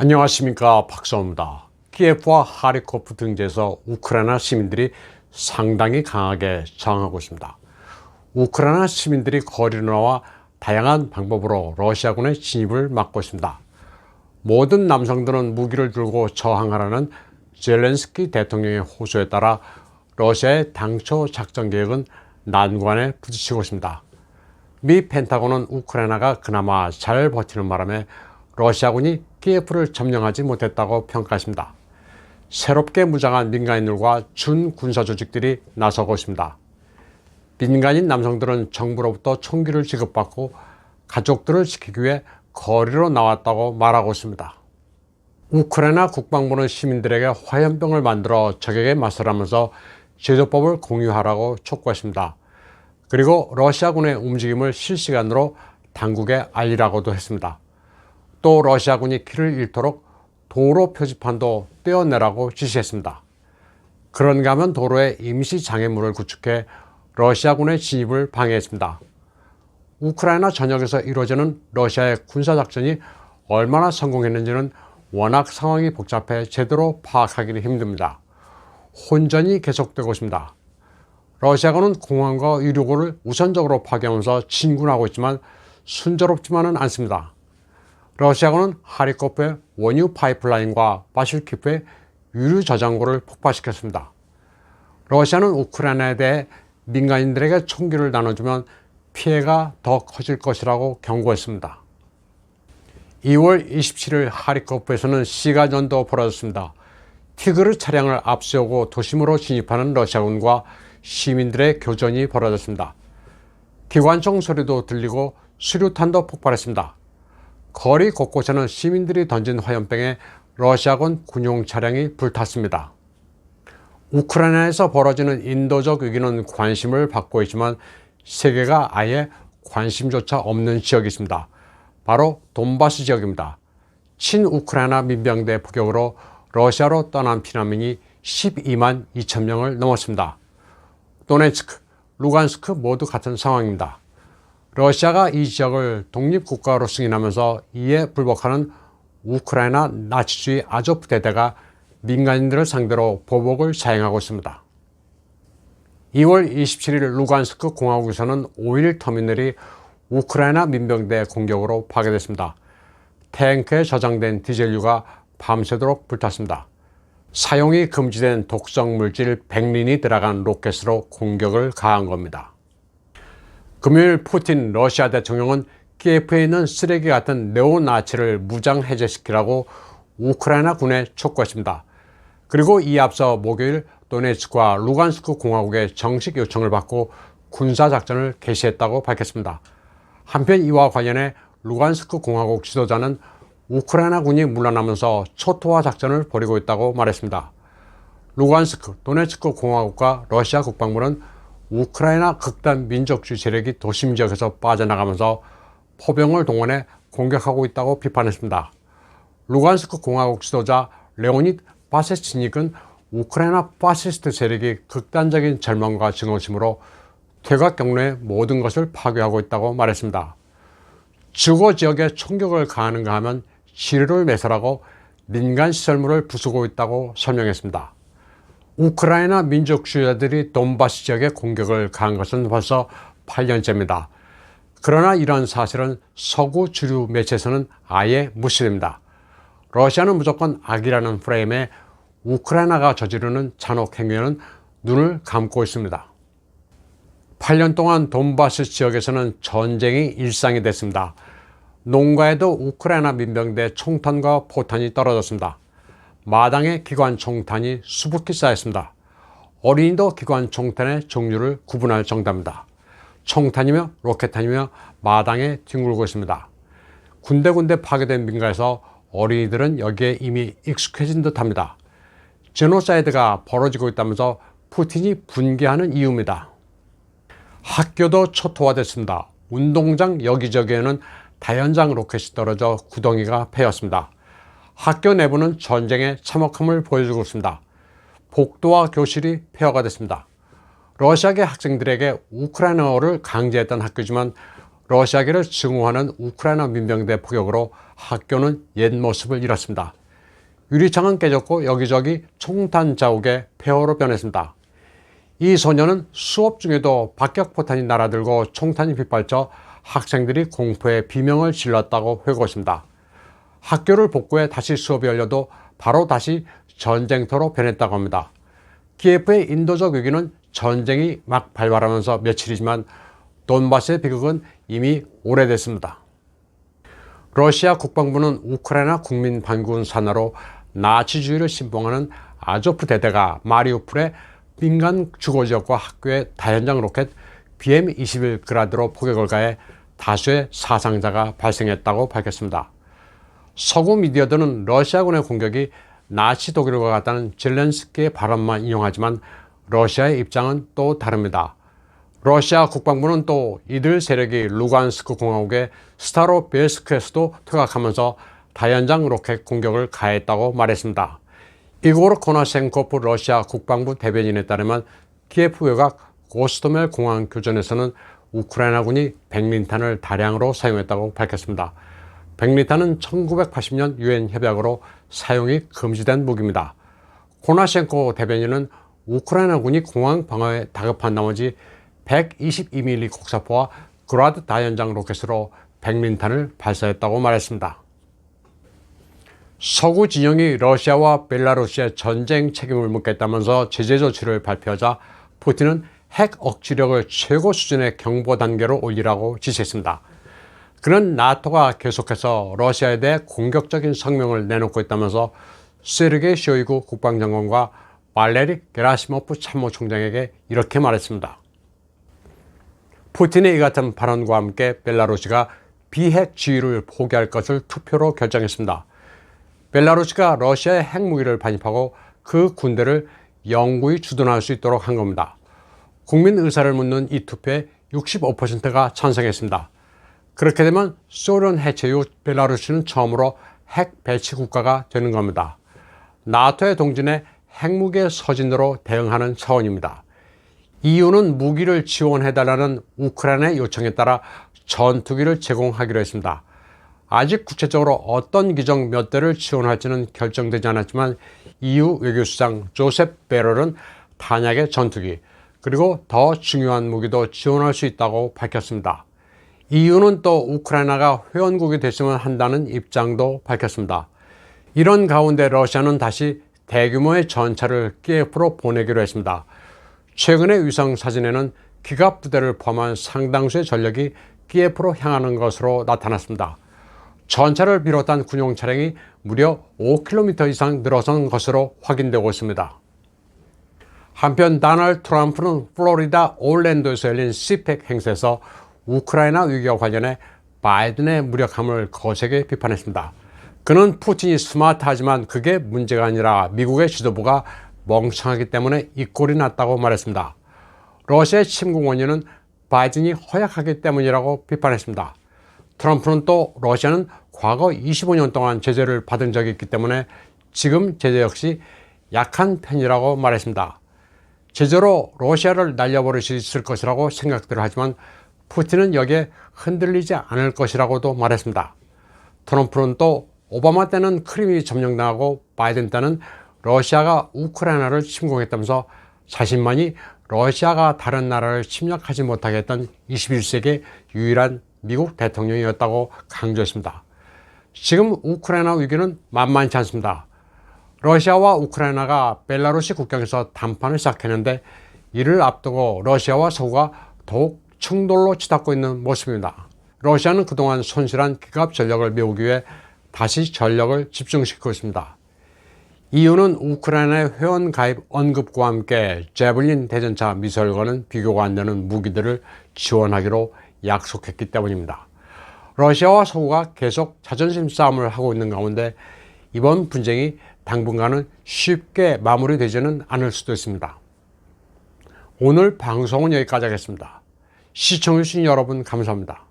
안녕하십니까, 박사입니다. 키예프와 하리코프 등지에서 우크라이나 시민들이 상당히 강하게 저항하고 있습니다. 우크라이나 시민들이 거리로 나와 다양한 방법으로 러시아군의 진입을 막고 있습니다. 모든 남성들은 무기를 들고 저항하라는 젤렌스키 대통령의 호소에 따라 러시아의 당초 작전 계획은 난관에 부딪히고 있습니다. 미 펜타곤은 우크라이나가 그나마 잘 버티는 바람에 러시아군이 키예프를 점령하지 못했다고 평가했습니다. 새롭게 무장한 민간인들과 준군사 조직들이 나서고 있습니다. 민간인 남성들은 정부로부터 총기를 지급받고 가족들을 지키기 위해 거리로 나왔다고 말하고 있습니다. 우크라이나 국방부는 시민들에게 화염병을 만들어 적에게 맞서라면서 제조법을 공유하라고 촉구했습니다. 그리고 러시아군의 움직임을 실시간으로 당국에 알리라고도 했습니다. 또 러시아군이 길을 잃도록 도로 표지판도 떼어내라고 지시했습니다. 그런가 하면 도로에 임시 장애물을 구축해 러시아군의 진입을 방해했습니다. 우크라이나 전역에서 이루어지는 러시아의 군사작전이 얼마나 성공했는지는 워낙 상황이 복잡해 제대로 파악하기는 힘듭니다. 혼전이 계속되고 있습니다. 러시아군은 공항과 유류고를 우선적으로 파괴하면서 진군하고 있지만 순조롭지만은 않습니다. 러시아군은 하리코프의 원유 파이프라인과 바실키프의 유류 저장고를 폭파시켰습니다. 러시아는 우크라이나에 대해 민간인들에게 총기를 나눠주면 피해가 더 커질 것이라고 경고했습니다. 2월 27일 하리코프에서는 시가전도 벌어졌습니다. 티그르 차량을 앞세우고 도심으로 진입하는 러시아군과 시민들의 교전이 벌어졌습니다. 기관총 소리도 들리고 수류탄도 폭발했습니다. 거리 곳곳에는 시민들이 던진 화염병에 러시아군 군용 차량이 불탔습니다. 우크라이나에서 벌어지는 인도적 위기는 관심을 받고 있지만 세계가 아예 관심조차 없는 지역이 있습니다. 바로 돈바스 지역입니다. 친우크라이나 민병대 포격으로 러시아로 떠난 피난민이 12만 2천 명을 넘었습니다. 도네츠크, 루간스크 모두 같은 상황입니다. 러시아가 이 지역을 독립국가로 승인하면서 이에 불복하는 우크라이나 나치주의 아조프 대대가 민간인들을 상대로 보복을 자행하고 있습니다. 2월 27일 루간스크 공화국에서는 오일 터미널이 우크라이나 민병대 공격으로 파괴됐습니다. 탱크에 저장된 디젤유가 밤새도록 불탔습니다. 사용이 금지된 독성 물질 백린이 들어간 로켓으로 공격을 가한 겁니다. 금요일 푸틴 러시아 대통령은 키예프에 있는 쓰레기 같은 네오나치를 무장 해제시키라고 우크라이나 군에 촉구했습니다. 그리고 이에 앞서 목요일 도네츠크와 루간스크 공화국의 정식 요청을 받고 군사작전을 개시했다고 밝혔습니다. 한편 이와 관련해 루간스크 공화국 지도자는 우크라이나 군이 물러나면서 초토화 작전을 벌이고 있다고 말했습니다. 루간스크, 도네츠크 공화국과 러시아 국방부는 우크라이나 극단 민족주의 세력이 도심 지역에서 빠져나가면서 포병을 동원해 공격하고 있다고 비판했습니다. 루간스크 공화국 지도자 레오니드 바세치닉은 우크라이나 파시스트 세력이 극단적인 절망과 증오심으로 퇴각 경로의 모든 것을 파괴하고 있다고 말했습니다. 주거 지역에 총격을 가하는가 하면 지뢰를 매설하고 민간 시설물을 부수고 있다고 설명했습니다. 우크라이나 민족주의자들이 돈바스 지역에 공격을 가한 것은 벌써 8년째입니다. 그러나 이런 사실은 서구 주류 매체에서는 아예 무시됩니다. 러시아는 무조건 악이라는 프레임에 우크라이나가 저지르는 잔혹 행위에는 눈을 감고 있습니다. 8년 동안 돈바스 지역에서는 전쟁이 일상이 됐습니다. 농가에도 우크라이나 민병대 총탄과 포탄이 떨어졌습니다. 마당에 기관 총탄이 수북히 쌓였습니다. 어린이도 기관 총탄의 종류를 구분할 정도입니다. 총탄이며 로켓탄이며 마당에 뒹굴고 있습니다. 군데군데 파괴된 민가에서 어린이들은 여기에 이미 익숙해진 듯합니다. 제노사이드가 벌어지고 있다면서 푸틴이 분개하는 이유입니다. 학교도 초토화됐습니다. 운동장 여기저기에는 다연장 로켓이 떨어져 구덩이가 패였습니다. 학교 내부는 전쟁의 참혹함을 보여주고 있습니다. 복도와 교실이 폐허가 됐습니다. 러시아계 학생들에게 우크라이나어를 강제했던 학교지만 러시아계를 증오하는 우크라이나 민병대 포격으로 학교는 옛 모습을 잃었습니다. 유리창은 깨졌고 여기저기 총탄 자국에 폐허로 변했습니다. 이 소녀는 수업 중에도 박격포탄이 날아들고 총탄이 빗발쳐 학생들이 공포에 비명을 질렀다고 회고했습니다. 학교를 복구해 다시 수업이 열려도 바로 다시 전쟁터로 변했다고 합니다. 키예프의 인도적 위기는 전쟁이 막 발발하면서 며칠이지만 돈바스의 비극은 이미 오래됐습니다. 러시아 국방부는 우크라이나 국민 반군 산하로 나치주의를 신봉하는 아조프 대대가 마리우폴의 민간 주거지역과 학교의 다연장 로켓 BM-21 그라드로 포격을 가해 다수의 사상자가 발생했다고 밝혔습니다. 서구 미디어들은 러시아군의 공격이 나치 독일과 같다는 젤렌스키의 발언만 인용하지만 러시아의 입장은 또 다릅니다. 러시아 국방부는 또 이들 세력이 루간스크 공화국의 스타로벨스크에서도 퇴각하면서 다연장 로켓 공격을 가했다고 말했습니다. 이고르 코나셴코프 러시아 국방부 대변인에 따르면 키예프 외곽 고스토멜 공항 교전에서는 우크라이나군이 백린탄을 다량으로 사용했다고 밝혔습니다. 백린탄은 1980년 유엔 협약으로 사용이 금지된 무기입니다. 코나셴코 대변인은 우크라이나군이 공항 방어에 다급한 나머지 122mm 곡사포와 그라드 다연장 로켓으로 백린탄을 발사했다고 말했습니다. 서구 진영이 러시아와 벨라루스의 전쟁 책임을 묻겠다면서 제재 조치를 발표하자 푸틴은 핵 억지력을 최고 수준의 경보 단계로 올리라고 지시했습니다. 그는 나토가 계속해서 러시아에 대해 공격적인 성명을 내놓고 있다면서 세르게이 쇼이구 국방장관과 발레리 게라시모프 참모총장에게 이렇게 말했습니다. 푸틴의 이 같은 발언과 함께 벨라루스가 비핵 지위를 포기할 것을 투표로 결정했습니다. 벨라루스가 러시아의 핵무기를 반입하고 그 군대를 영구히 주둔할 수 있도록 한 겁니다. 국민 의사를 묻는 이 투표에 65%가 찬성했습니다. 그렇게 되면 소련 해체 이후 벨라루스는 처음으로 핵 배치 국가가 되는 겁니다. 나토의 동진에 핵무기의 서진으로 대응하는 차원입니다. EU는 무기를 지원해달라는 우크라이나의 요청에 따라 전투기를 제공하기로 했습니다. 아직 구체적으로 어떤 기종 몇 대를 지원할지는 결정되지 않았지만 EU 외교수장 조셉 베럴은 탄약의 전투기 그리고 더 중요한 무기도 지원할 수 있다고 밝혔습니다. EU는 또 우크라이나가 회원국이 됐으면 한다는 입장도 밝혔습니다. 이런 가운데 러시아는 다시 대규모의 전차를 키예프로 보내기로 했습니다. 최근의 위성 사진에는 기갑 부대를 포함한 상당수의 전력이 키예프로 향하는 것으로 나타났습니다. 전차를 비롯한 군용 차량이 무려 5km 이상 늘어선 것으로 확인되고 있습니다. 한편 도널드 트럼프는 플로리다 올랜도에서 열린 시펙 행사에서 우크라이나 위기와 관련해 바이든의 무력함을 거세게 비판했습니다. 그는 푸틴이 스마트하지만 그게 문제가 아니라 미국의 지도부가 멍청하기 때문에 이 꼴이 났다고 말했습니다. 러시아의 침공 원인은 바이든이 허약하기 때문이라고 비판했습니다. 트럼프는 또 러시아는 과거 25년 동안 제재를 받은 적이 있기 때문에 지금 제재 역시 약한 편이라고 말했습니다. 제재로 러시아를 날려버릴 수 있을 것이라고 생각들을 하지만 푸틴은 여기에 흔들리지 않을 것이라고도 말했습니다. 트럼프는 또 오바마 때는 크림이 점령당하고 바이든 때는 러시아가 우크라이나를 침공했다면서 자신만이 러시아가 다른 나라를 침략하지 못하게 했던 21세기 유일한 미국 대통령이었다고 강조했습니다. 지금 우크라이나 위기는 만만치 않습니다. 러시아와 우크라이나가 벨라루시 국경에서談판을 시작했는데 이를 앞두고 러시아와 서구가 더욱 충돌로 치닫고 있는 모습입니다. 러시아는 그동안 손실한 기갑 전력을 메우기 위해 다시 전력을 집중시키고 있습니다. EU는 우크라이나의 회원 가입 언급과 함께 제블린 대전차 미사일과는 비교가 안 되는 무기들을 지원하기로 약속했기 때문입니다. 러시아와 서구가 계속 자존심 싸움을 하고 있는 가운데 이번 분쟁이 당분간은 쉽게 마무리되지는 않을 수도 있습니다. 오늘 방송은 여기까지 하겠습니다. 시청해주신 여러분 감사합니다.